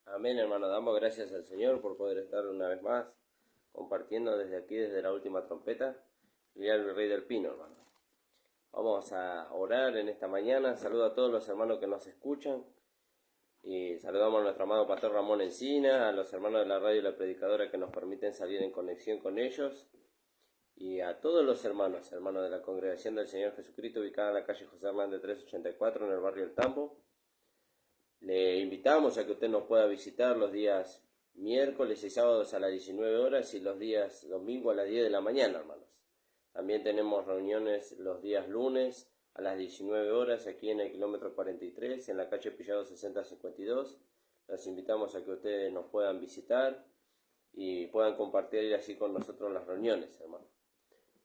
Amén, hermano. Damos gracias al Señor por poder estar una vez más compartiendo desde aquí, desde la última trompeta, y al Rey del Pino, hermano. Vamos a orar en esta mañana. Saludo a todos los hermanos que nos escuchan. Y saludamos a nuestro amado Pastor Ramón Encina, a los hermanos de la radio y la predicadora que nos permiten salir en conexión con ellos. Y a todos los hermanos de la Congregación del Señor Jesucristo, ubicada en la calle José Hernández 384, en el barrio El Tambo. Le invitamos a que usted nos pueda visitar los días miércoles y sábados a las 19 horas y los días domingo a las 10 de la mañana, hermanos. También tenemos reuniones los días lunes a las 19 horas aquí en el kilómetro 43, en la calle Pillado 6052. Los invitamos a que ustedes nos puedan visitar y puedan compartir así con nosotros las reuniones, hermano.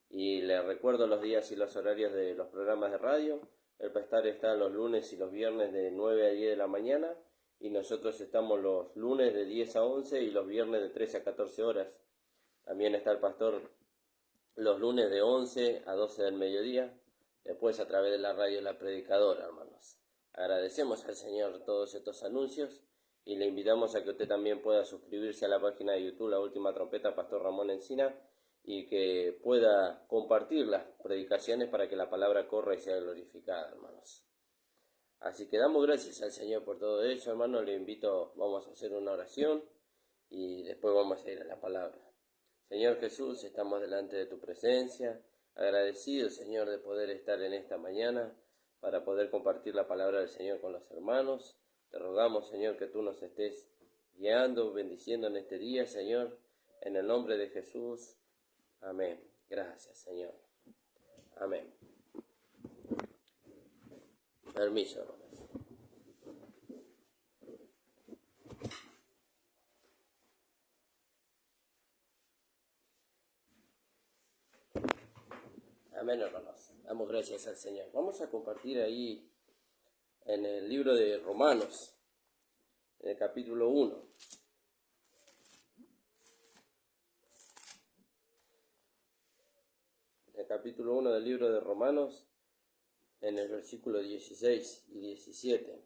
Y les recuerdo los días y los horarios de los programas de radio. El pastor está los lunes y los viernes de 9 a 10 de la mañana y nosotros estamos los lunes de 10 a 11 y los viernes de 13 a 14 horas. También está el pastor los lunes de 11 a 12 del mediodía, después a través de la radio La Predicadora, hermanos. Agradecemos al Señor todos estos anuncios y le invitamos a que usted también pueda suscribirse a la página de YouTube La Última Trompeta, Pastor Ramón Encina, y que pueda compartir las predicaciones para que la palabra corra y sea glorificada, hermanos. Así que damos gracias al Señor por todo eso, hermanos. Le invito, vamos a hacer una oración y después vamos a ir a la palabra. Señor Jesús, estamos delante de tu presencia, agradecidos, Señor, de poder estar en esta mañana para poder compartir la palabra del Señor con los hermanos. Te rogamos, Señor, que tú nos estés guiando, bendiciendo en este día, Señor, en el nombre de Jesús. Amén. Gracias, Señor. Amén. Permiso, hermanos. Amén, hermanos. Damos gracias al Señor. Vamos a compartir ahí en el libro de Romanos, en el capítulo 1. En el capítulo 1 del libro de Romanos, en el versículo 16 y 17.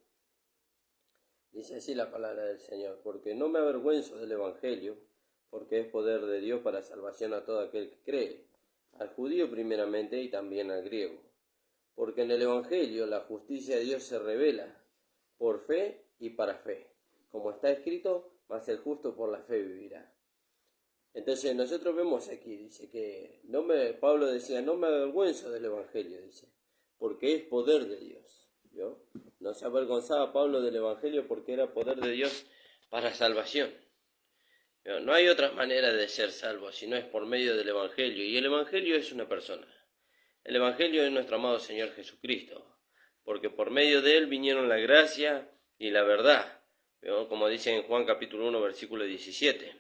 Dice así la palabra del Señor: porque no me avergüenzo del Evangelio, porque es poder de Dios para salvación a todo aquel que cree, al judío primeramente y también al griego. Porque en el Evangelio la justicia de Dios se revela por fe y para fe, como está escrito, mas el justo por la fe vivirá. Entonces nosotros vemos aquí, dice que Pablo decía, no me avergüenzo del Evangelio, dice, porque es poder de Dios. ¿Vio? No se avergonzaba Pablo del Evangelio porque era poder de Dios para salvación. ¿Vio? No hay otra manera de ser salvo si no es por medio del Evangelio, y el Evangelio es una persona. El Evangelio es nuestro amado Señor Jesucristo, porque por medio de él vinieron la gracia y la verdad, ¿vio? Como dice en Juan capítulo 1 versículo 17.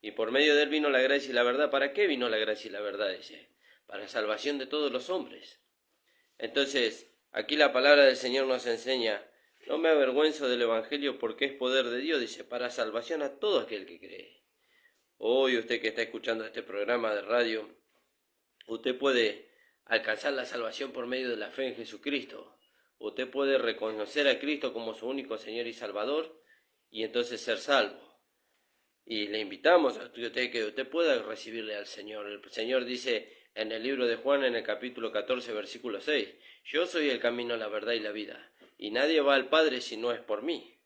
Y por medio de él vino la gracia y la verdad. ¿Para qué vino la gracia y la verdad? Dice, para salvación de todos los hombres. Entonces, aquí la palabra del Señor nos enseña, no me avergüenzo del Evangelio porque es poder de Dios, dice, para salvación a todo aquel que cree. Hoy usted que está escuchando este programa de radio, usted puede alcanzar la salvación por medio de la fe en Jesucristo. Usted puede reconocer a Cristo como su único Señor y Salvador y entonces ser salvo. Y le invitamos a usted que usted pueda recibirle al Señor. El Señor dice en el libro de Juan, en el capítulo 14, versículo 6, yo soy el camino, la verdad y la vida, y nadie va al Padre si no es por mí.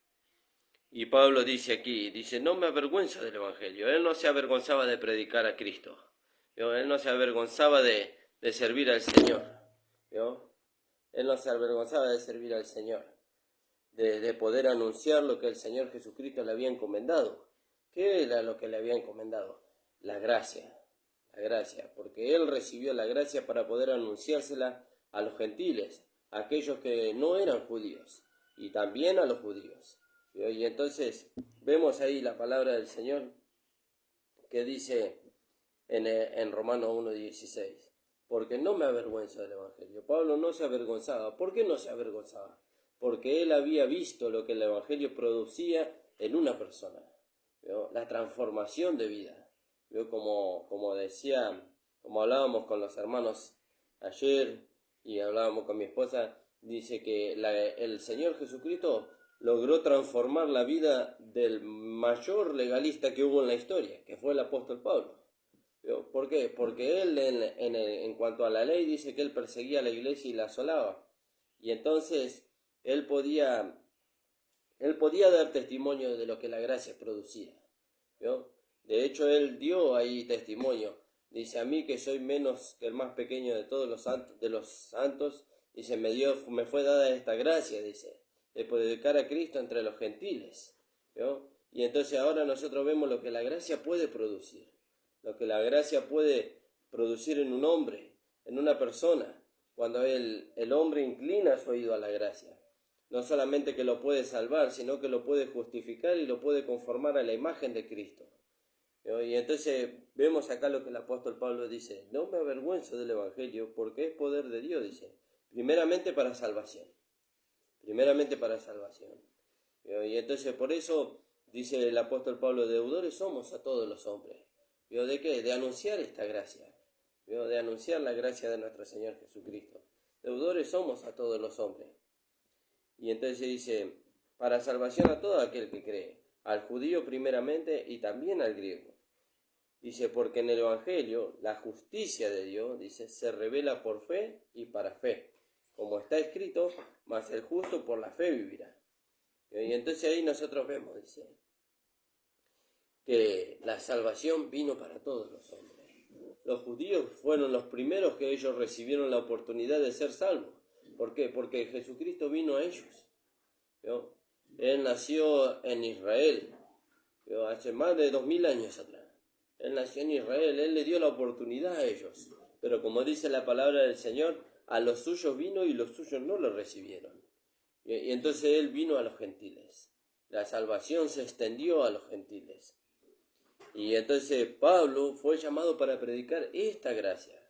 Y Pablo dice aquí, dice, no me avergüenzo del Evangelio. Él no se avergonzaba de predicar a Cristo. Él no se avergonzaba de servir al Señor. Él no se avergonzaba de servir al Señor, de poder anunciar lo que el Señor Jesucristo le había encomendado. ¿Qué era lo que le había encomendado? La gracia, porque él recibió la gracia para poder anunciársela a los gentiles, a aquellos que no eran judíos, y también a los judíos. Y entonces vemos ahí la palabra del Señor que dice en Romanos 1:16, porque no me avergüenzo del Evangelio. Pablo no se avergonzaba. ¿Por qué no se avergonzaba? Porque él había visto lo que el Evangelio producía en una persona. ¿Vio? La transformación de vida. ¿Vio? Como decía, como hablábamos con los hermanos ayer y hablábamos con mi esposa, dice que el Señor Jesucristo logró transformar la vida del mayor legalista que hubo en la historia, que fue el apóstol Pablo. ¿Por qué? Porque él en cuanto a la ley dice que él perseguía a la iglesia y la asolaba. Y entonces él podía dar testimonio de lo que la gracia producía. ¿Vio? De hecho, él dio ahí testimonio. Dice, a mí que soy menos que el más pequeño de todos los santos, dice, me fue dada esta gracia, dice, de predicar a Cristo entre los gentiles. ¿Vio? Y entonces ahora nosotros vemos lo que la gracia puede producir. Lo que la gracia puede producir en un hombre, en una persona, cuando el hombre inclina su oído a la gracia. No solamente que lo puede salvar, sino que lo puede justificar y lo puede conformar a la imagen de Cristo. Y entonces vemos acá lo que el apóstol Pablo dice, no me avergüenzo del Evangelio porque es poder de Dios, dice, primeramente para salvación. Y entonces por eso dice el apóstol Pablo, deudores somos a todos los hombres. ¿De qué? De anunciar esta gracia, de anunciar la gracia de nuestro Señor Jesucristo. Deudores somos a todos los hombres. Y entonces dice, para salvación a todo aquel que cree, al judío primeramente y también al griego. Dice, porque en el Evangelio la justicia de Dios, dice, se revela por fe y para fe. Como está escrito, mas el justo por la fe vivirá. Y entonces ahí nosotros vemos, dice, que la salvación vino para todos los hombres. Los judíos fueron los primeros que ellos recibieron la oportunidad de ser salvos. ¿Por qué? Porque Jesucristo vino a ellos. ¿Vio? Él nació en Israel, ¿vio? Hace más de 2000 años atrás. Él nació en Israel, Él le dio la oportunidad a ellos. Pero como dice la palabra del Señor, a los suyos vino y los suyos no lo recibieron. Y entonces Él vino a los gentiles. La salvación se extendió a los gentiles. Y entonces Pablo fue llamado para predicar esta gracia.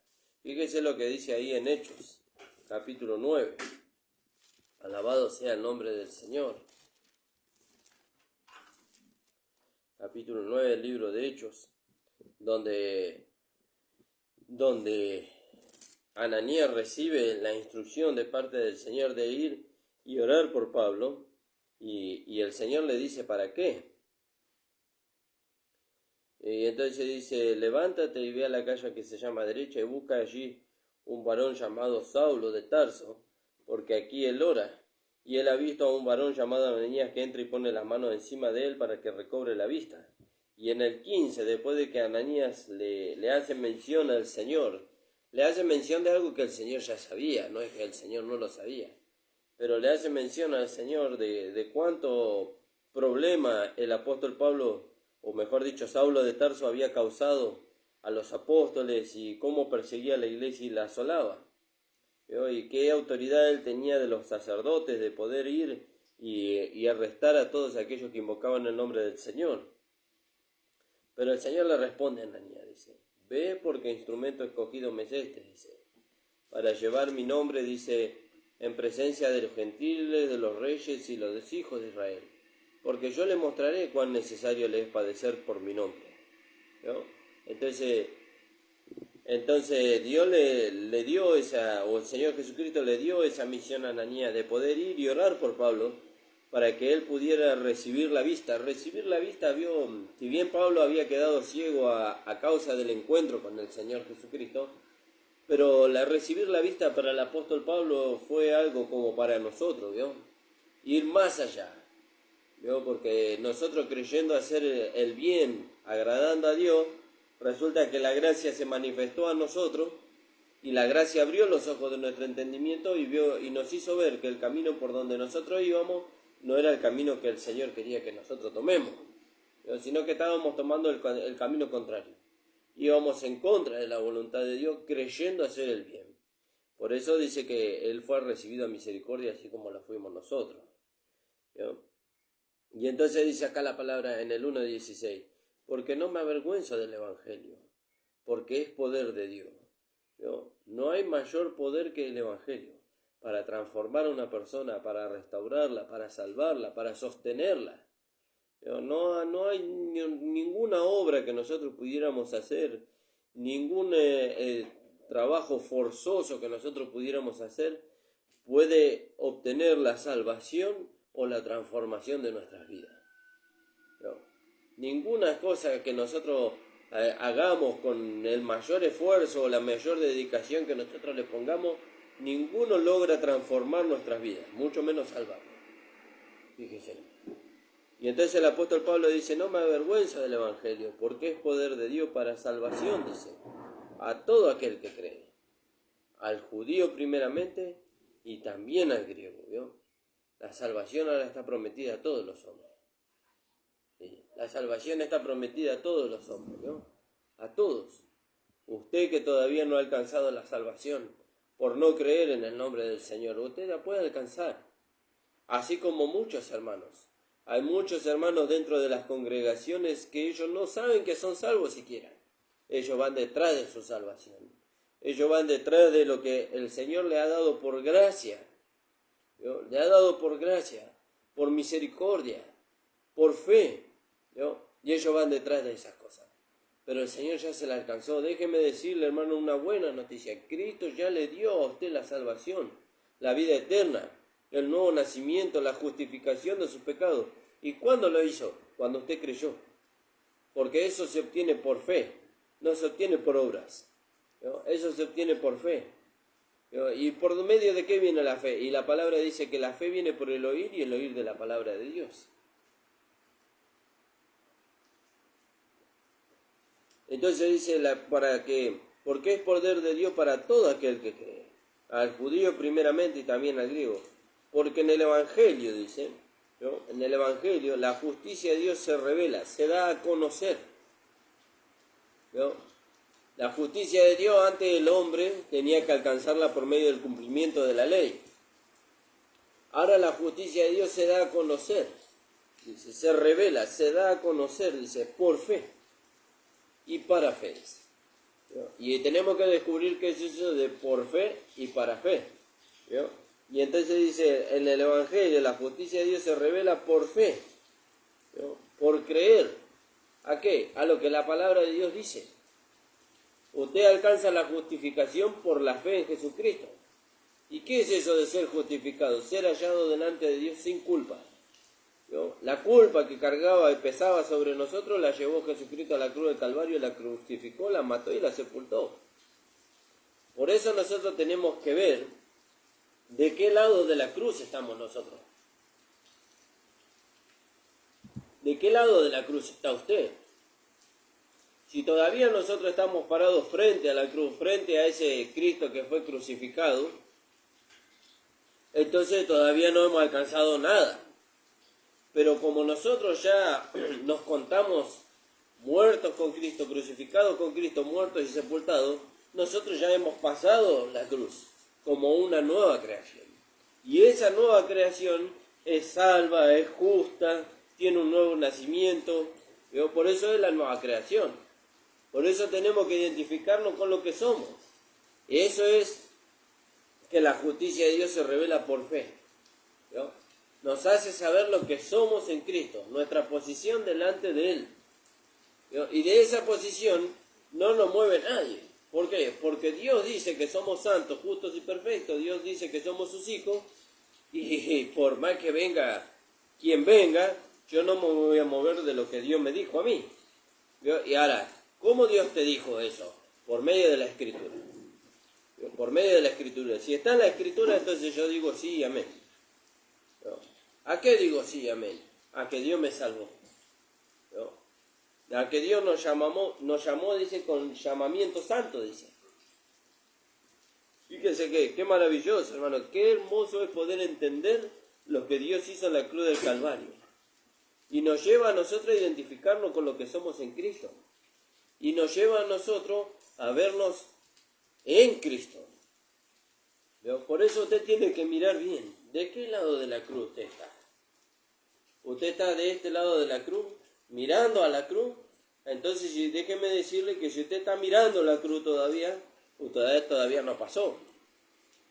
Fíjese lo que dice ahí en Hechos, capítulo 9. Alabado sea el nombre del Señor. Capítulo 9 del libro de Hechos, donde Ananías recibe la instrucción de parte del Señor de ir y orar por Pablo, y el Señor le dice, ¿para qué? Y entonces dice, levántate y ve a la calle que se llama derecha y busca allí un varón llamado Saulo de Tarso, porque aquí él ora. Y él ha visto a un varón llamado Ananías que entra y pone las manos encima de él para que recobre la vista. Y en el 15, después de que Ananías le hace mención al Señor, le hace mención de algo que el Señor ya sabía, no es que el Señor no lo sabía, pero le hace mención al Señor de cuánto problema el apóstol Pablo, o mejor dicho, Saulo de Tarso había causado a los apóstoles y cómo perseguía a la iglesia y la asolaba. Y qué autoridad él tenía de los sacerdotes de poder ir y arrestar a todos aquellos que invocaban el nombre del Señor. Pero el Señor le responde a Ananías, dice, ve porque instrumento escogido me es este, dice, para llevar mi nombre, dice, en presencia de los gentiles, de los reyes y los hijos de Israel, porque yo le mostraré cuán necesario le es padecer por mi nombre. ¿No? Entonces Dios le dio o el Señor Jesucristo le dio esa misión a Ananías de poder ir y orar por Pablo para que él pudiera recibir la vista. Recibir la vista, si bien Pablo había quedado ciego a causa del encuentro con el Señor Jesucristo, pero recibir la vista para el apóstol Pablo fue algo como para nosotros, ¿vio? Ir más allá, ¿vio? Porque nosotros creyendo hacer el bien, agradando a Dios, resulta que la gracia se manifestó a nosotros y la gracia abrió los ojos de nuestro entendimiento y nos hizo ver que el camino por donde nosotros íbamos no era el camino que el Señor quería que nosotros tomemos, sino que estábamos tomando el camino contrario. Íbamos en contra de la voluntad de Dios creyendo hacer el bien. Por eso dice que Él fue recibido a misericordia así como lo fuimos nosotros. ¿Vio? Y entonces dice acá la palabra en el 1:16, porque no me avergüenzo del Evangelio, porque es poder de Dios. ¿Vio? No hay mayor poder que el Evangelio para transformar a una persona, para restaurarla, para salvarla, para sostenerla. No hay ninguna obra que nosotros pudiéramos hacer, ningún trabajo forzoso que nosotros pudiéramos hacer puede obtener la salvación o la transformación de nuestras vidas. ¿No? Ninguna cosa que nosotros hagamos con el mayor esfuerzo o la mayor dedicación que nosotros le pongamos, ninguno logra transformar nuestras vidas, mucho menos salvarnos. Fíjense. Y entonces el apóstol Pablo dice, no me avergüenza del Evangelio, porque es poder de Dios para salvación, dice, a todo aquel que cree, al judío primeramente y también al griego, ¿vio? La salvación ahora está prometida a todos los hombres. ¿Sí? La salvación está prometida a todos los hombres, ¿no? A todos. Usted que todavía no ha alcanzado la salvación por no creer en el nombre del Señor, usted la puede alcanzar. Así como muchos hermanos. Hay muchos hermanos dentro de las congregaciones que ellos no saben que son salvos siquiera. Ellos van detrás de su salvación. Ellos van detrás de lo que el Señor le ha dado por gracia. ¿No? Le ha dado por gracia, por misericordia, por fe. ¿No? Y ellos van detrás de esas cosas. Pero el Señor ya se la alcanzó. Déjeme decirle, hermano, una buena noticia. Cristo ya le dio a usted la salvación, la vida eterna, el nuevo nacimiento, la justificación de sus pecados. ¿Y cuándo lo hizo? Cuando usted creyó. Porque eso se obtiene por fe, no se obtiene por obras. ¿No? Eso se obtiene por fe. ¿No? ¿Y por medio de qué viene la fe? Y la palabra dice que la fe viene por el oír y el oír de la palabra de Dios. Entonces dice, porque es poder de Dios para todo aquel que cree. Al judío primeramente y también al griego. Porque en el Evangelio, dice, ¿no? En el Evangelio la justicia de Dios se revela, se da a conocer. ¿No? La justicia de Dios antes el hombre tenía que alcanzarla por medio del cumplimiento de la ley. Ahora la justicia de Dios se da a conocer. Dice, se revela, se da a conocer, dice, por fe y para fe. ¿No? Y tenemos que descubrir qué es eso de por fe y para fe. ¿No? Y entonces dice, en el Evangelio la justicia de Dios se revela por fe, ¿no? Por creer. ¿A qué? A lo que la palabra de Dios dice. Usted alcanza la justificación por la fe en Jesucristo. ¿Y qué es eso de ser justificado? Ser hallado delante de Dios sin culpa. ¿No? La culpa que cargaba y pesaba sobre nosotros la llevó Jesucristo a la cruz del Calvario, la crucificó, la mató y la sepultó. Por eso nosotros tenemos que ver de qué lado de la cruz estamos nosotros. ¿De qué lado de la cruz está usted? Si todavía nosotros estamos parados frente a la cruz, frente a ese Cristo que fue crucificado, entonces todavía no hemos alcanzado nada. Pero como nosotros ya nos contamos muertos con Cristo, crucificados con Cristo, muertos y sepultados, nosotros ya hemos pasado la cruz como una nueva creación. Y esa nueva creación es salva, es justa, tiene un nuevo nacimiento. Por eso es la nueva creación. Por eso tenemos que identificarnos con lo que somos. Y eso es que la justicia de Dios se revela por fe. ¿No? Nos hace saber lo que somos en Cristo, nuestra posición delante de Él. ¿No? Y de esa posición no nos mueve nadie. ¿Por qué? Porque Dios dice que somos santos, justos y perfectos. Dios dice que somos sus hijos. Y por más que venga quien venga, yo no me voy a mover de lo que Dios me dijo a mí. ¿No? Y ahora, ¿cómo Dios te dijo eso? Por medio de la Escritura. Por medio de la Escritura. Si está en la Escritura, entonces yo digo sí y amén. ¿No? ¿A qué digo sí y amén? A que Dios me salvó. ¿No? A que Dios nos llamó, dice, con llamamiento santo, dice. Fíjense qué maravilloso, hermano. Qué hermoso es poder entender lo que Dios hizo en la cruz del Calvario. Y nos lleva a nosotros a identificarnos con lo que somos en Cristo. Y nos lleva a nosotros a vernos en Cristo. ¿No? Por eso usted tiene que mirar bien. ¿De qué lado de la cruz usted está? ¿Usted está de este lado de la cruz? ¿Mirando a la cruz? Entonces déjeme decirle que si usted está mirando la cruz todavía, usted todavía no pasó.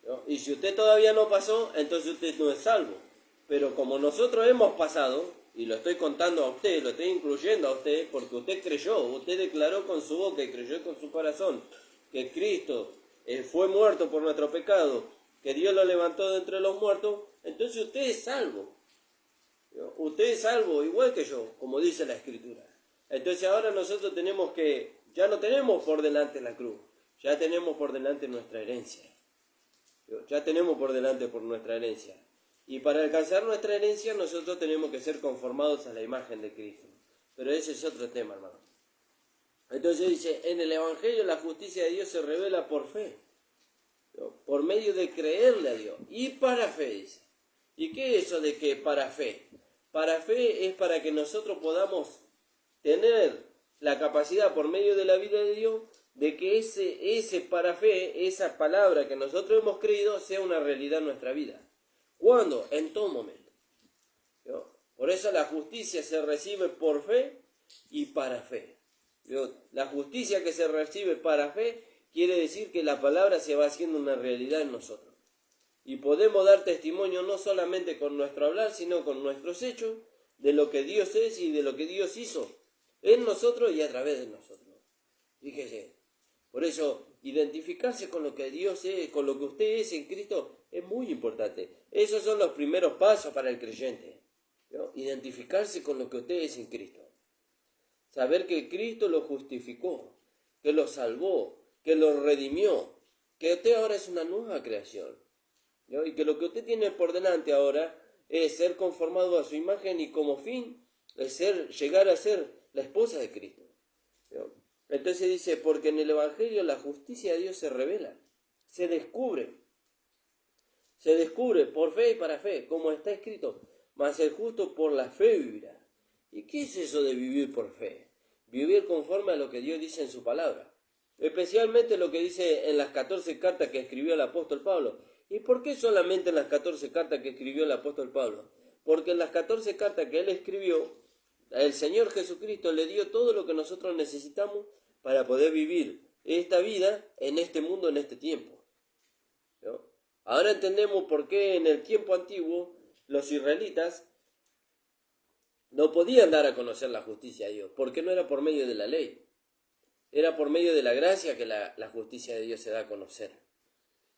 ¿No? Y si usted todavía no pasó, entonces usted no es salvo. Pero como nosotros hemos pasado, y lo estoy contando a usted, lo estoy incluyendo a usted, porque usted creyó, usted declaró con su boca y creyó con su corazón que Cristo fue muerto por nuestro pecado, que Dios lo levantó de entre los muertos, entonces usted es salvo. ¿no? Usted es salvo igual que yo, como dice la Escritura. Entonces ahora nosotros ya no tenemos por delante la cruz, ya tenemos por delante nuestra herencia. Ya tenemos por delante por nuestra herencia. Y para alcanzar nuestra herencia nosotros tenemos que ser conformados a la imagen de Cristo. Pero ese es otro tema, hermano. Entonces dice, en el Evangelio la justicia de Dios se revela por fe, ¿no? Por medio de creerle a Dios. Y para fe, dice. ¿Y qué es eso de que para fe? Para fe es para que nosotros podamos tener la capacidad por medio de la vida de Dios de que ese para fe, esa palabra que nosotros hemos creído, sea una realidad en nuestra vida. ¿Cuándo? En todo momento, ¿no? Por eso la justicia se recibe por fe y para fe. La justicia que se recibe para fe quiere decir que la palabra se va haciendo una realidad en nosotros. Y podemos dar testimonio no solamente con nuestro hablar, sino con nuestros hechos, de lo que Dios es y de lo que Dios hizo en nosotros y a través de nosotros. Fíjese, por eso identificarse con lo que Dios es, con lo que usted es en Cristo, es muy importante. Esos son los primeros pasos para el creyente, ¿no? Identificarse con lo que usted es en Cristo. Saber que Cristo lo justificó, que lo salvó, que lo redimió, que usted ahora es una nueva creación, ¿no? Y que lo que usted tiene por delante ahora es ser conformado a su imagen y como fin es llegar a ser la esposa de Cristo, ¿no? Entonces dice, porque en el Evangelio la justicia de Dios se revela, se descubre por fe y para fe, como está escrito, mas el justo por la fe vivirá. ¿Y qué es eso de vivir por fe? Vivir conforme a lo que Dios dice en su palabra, especialmente lo que dice en las 14 cartas que escribió el apóstol Pablo. ¿Y por qué solamente en las 14 cartas que escribió el apóstol Pablo? Porque en las 14 cartas que él escribió, el Señor Jesucristo le dio todo lo que nosotros necesitamos para poder vivir esta vida en este mundo, en este tiempo, ¿no? Ahora entendemos por qué en el tiempo antiguo los israelitas no podían dar a conocer la justicia de Dios, porque no era por medio de la ley, era por medio de la gracia que la justicia de Dios se da a conocer,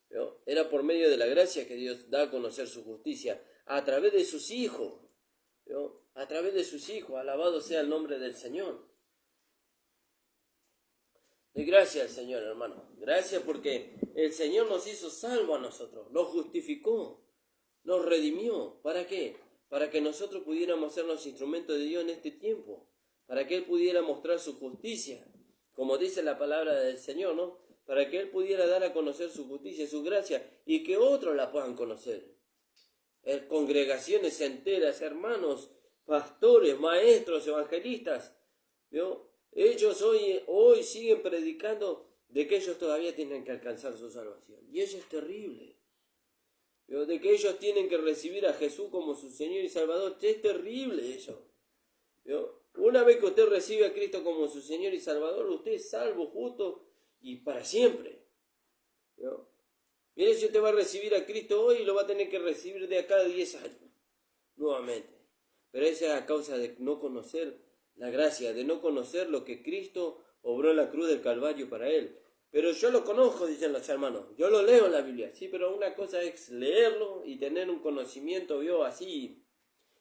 ¿no? Era por medio de la gracia que Dios da a conocer su justicia a través de sus hijos, ¿no? A través de sus hijos, alabado sea el nombre del Señor. Y gracias al Señor, hermano. Gracias porque el Señor nos hizo salvo a nosotros, nos justificó, nos redimió. ¿Para qué? Para que nosotros pudiéramos ser los instrumentos de Dios en este tiempo, para que Él pudiera mostrar su justicia, como dice la palabra del Señor, ¿no? Para que Él pudiera dar a conocer su justicia, su gracia, y que otros la puedan conocer. Congregaciones enteras, hermanos, pastores, maestros, evangelistas, ¿no? Ellos hoy siguen predicando de que ellos todavía tienen que alcanzar su salvación. Y eso es terrible, ¿no? De que ellos tienen que recibir a Jesús como su Señor y Salvador. Es terrible eso, ¿no? Una vez que usted recibe a Cristo como su Señor y Salvador, usted es salvo, justo y para siempre, ¿no? Mire, si usted va a recibir a Cristo hoy, lo va a tener que recibir de acá a 10 años, nuevamente. Pero eso es a causa de no conocer la gracia, de no conocer lo que Cristo obró en la cruz del Calvario para él. Pero yo lo conozco, dicen los hermanos, yo lo leo en la Biblia, sí, pero una cosa es leerlo y tener un conocimiento, yo así,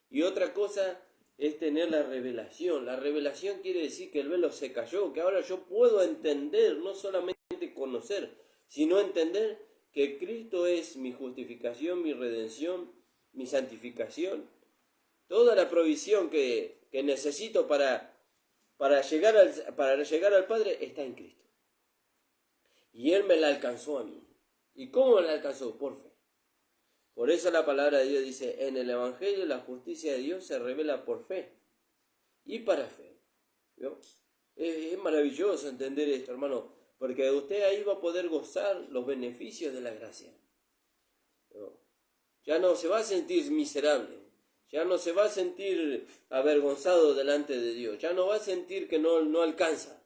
y otra cosa es tener la revelación. La revelación quiere decir que el velo se cayó, que ahora yo puedo entender, no solamente conocer, sino entender que Cristo es mi justificación, mi redención, mi santificación, toda la provisión que necesito para llegar al Padre está en Cristo. Y Él me la alcanzó a mí. ¿Y cómo me la alcanzó? Por fe. Por eso la palabra de Dios dice, en el Evangelio la justicia de Dios se revela por fe y para fe, ¿no? Es maravilloso entender esto, hermano, porque usted ahí va a poder gozar los beneficios de la gracia, ¿no? Ya no se va a sentir miserable, ya no se va a sentir avergonzado delante de Dios, ya no va a sentir que no alcanza.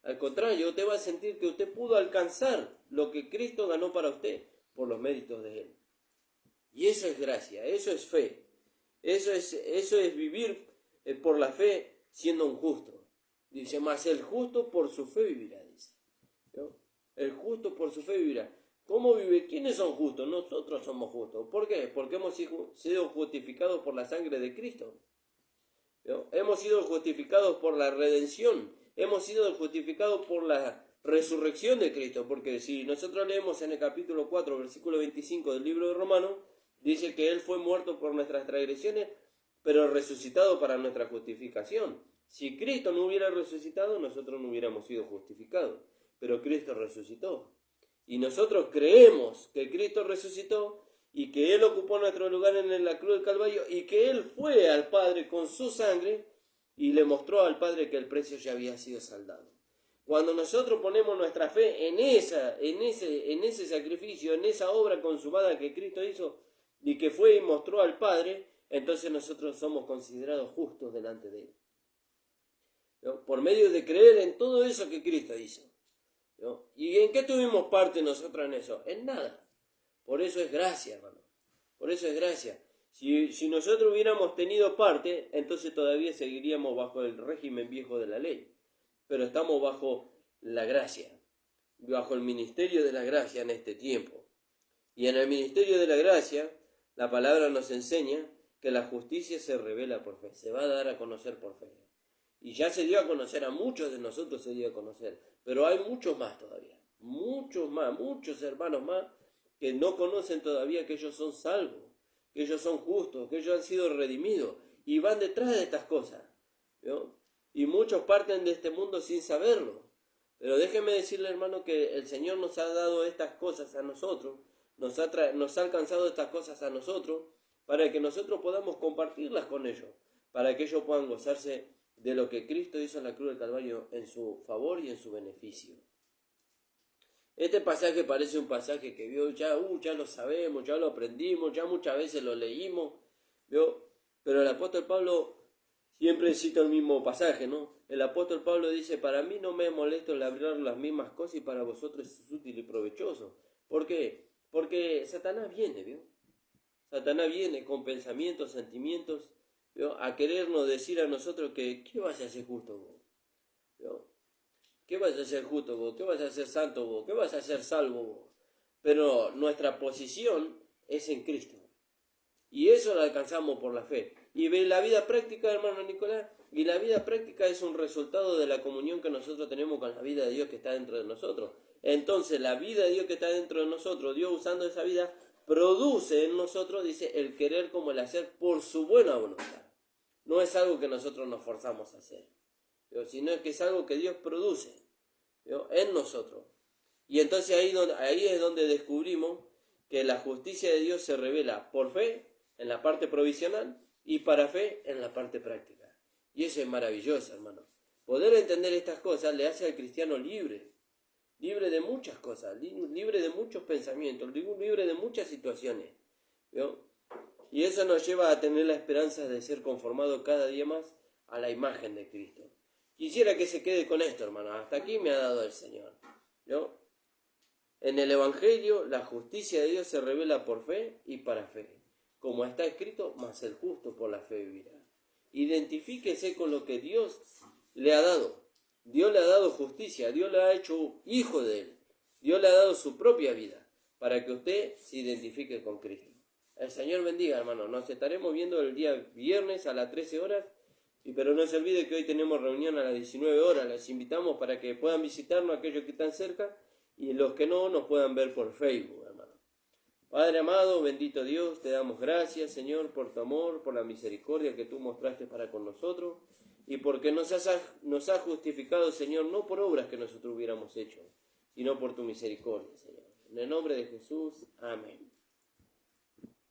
Al contrario, usted va a sentir que usted pudo alcanzar lo que Cristo ganó para usted por los méritos de Él. Y eso es gracia, eso es fe, eso es vivir por la fe siendo un justo. Dice, más el justo por su fe vivirá, dice, ¿no? El justo por su fe vivirá. ¿Cómo vive? ¿Quiénes son justos? Nosotros somos justos. ¿Por qué? Porque hemos sido justificados por la sangre de Cristo. ¿No? Hemos sido justificados por la redención. Hemos sido justificados por la resurrección de Cristo. Porque si nosotros leemos en el capítulo 4, versículo 25 del libro de Romanos, dice que Él fue muerto por nuestras transgresiones, pero resucitado para nuestra justificación. Si Cristo no hubiera resucitado, nosotros no hubiéramos sido justificados. Pero Cristo resucitó. Y nosotros creemos que Cristo resucitó y que Él ocupó nuestro lugar en la cruz del Calvario y que Él fue al Padre con su sangre y le mostró al Padre que el precio ya había sido saldado. Cuando nosotros ponemos nuestra fe en ese sacrificio, en esa obra consumada que Cristo hizo y que fue y mostró al Padre, entonces nosotros somos considerados justos delante de Él, ¿no? Por medio de creer en todo eso que Cristo hizo, ¿no? ¿Y en qué tuvimos parte nosotros en eso? En nada. Por eso es gracia, hermano. Por eso es gracia. Si nosotros hubiéramos tenido parte, entonces todavía seguiríamos bajo el régimen viejo de la ley. Pero estamos bajo la gracia, bajo el ministerio de la gracia en este tiempo. Y en el ministerio de la gracia, la palabra nos enseña que la justicia se revela por fe, se va a dar a conocer por fe. Y ya se dio a conocer, a muchos de nosotros se dio a conocer, pero hay muchos más todavía, muchos más, muchos hermanos más que no conocen todavía que ellos son salvos, que ellos son justos, que ellos han sido redimidos y van detrás de estas cosas, ¿no? Y muchos parten de este mundo sin saberlo. Pero déjeme decirle, hermano, que el Señor nos ha dado estas cosas a nosotros, nos ha alcanzado estas cosas a nosotros, para que nosotros podamos compartirlas con ellos, para que ellos puedan gozarse de lo que Cristo hizo en la cruz del Calvario en su favor y en su beneficio. Este pasaje parece un pasaje que ya lo sabemos, ya lo aprendimos, ya muchas veces lo leímos, ¿vio? Pero el apóstol Pablo siempre cita el mismo pasaje, ¿no? El apóstol Pablo dice, para mí no me es molesto el hablar las mismas cosas y para vosotros es útil y provechoso. ¿Por qué? Porque Satanás viene, ¿vio? Satanás viene con pensamientos, sentimientos, ¿vio? A querernos decir a nosotros que, ¿qué vas a hacer justo vos? ¿Vio? ¿Qué vas a hacer justo vos? ¿Qué vas a hacer santo vos? ¿Qué vas a hacer salvo vos? Pero nuestra posición es en Cristo. Y eso lo alcanzamos por la fe. Y la vida práctica, hermano Nicolás, y la vida práctica es un resultado de la comunión que nosotros tenemos con la vida de Dios que está dentro de nosotros. Entonces la vida de Dios que está dentro de nosotros, Dios usando esa vida, produce en nosotros, dice, el querer como el hacer por su buena voluntad. No es algo que nosotros nos forzamos a hacer, sino que es algo que Dios produce, ¿no? En nosotros. Y entonces ahí es donde descubrimos que la justicia de Dios se revela por fe en la parte provisional y para fe en la parte práctica. Y eso es maravilloso, hermano. Poder entender estas cosas le hace al cristiano libre de muchas cosas, libre de muchos pensamientos, libre de muchas situaciones, ¿no? Y eso nos lleva a tener la esperanza de ser conformado cada día más a la imagen de Cristo. Quisiera que se quede con esto, hermano. Hasta aquí me ha dado el Señor, ¿no? En el Evangelio, la justicia de Dios se revela por fe y para fe. Como está escrito, mas el justo por la fe vivirá. Identifíquese con lo que Dios le ha dado. Dios le ha dado justicia, Dios le ha hecho hijo de Él. Dios le ha dado su propia vida para que usted se identifique con Cristo. El Señor bendiga, hermano. Nos estaremos viendo el día viernes a las 13 horas. Pero no se olvide que hoy tenemos reunión a las 19 horas. Les invitamos para que puedan visitarnos aquellos que están cerca y los que no nos puedan ver por Facebook, hermano. Padre amado, bendito Dios, te damos gracias, Señor, por tu amor, por la misericordia que tú mostraste para con nosotros y porque nos has justificado, Señor, no por obras que nosotros hubiéramos hecho, sino por tu misericordia, Señor. En el nombre de Jesús, amén.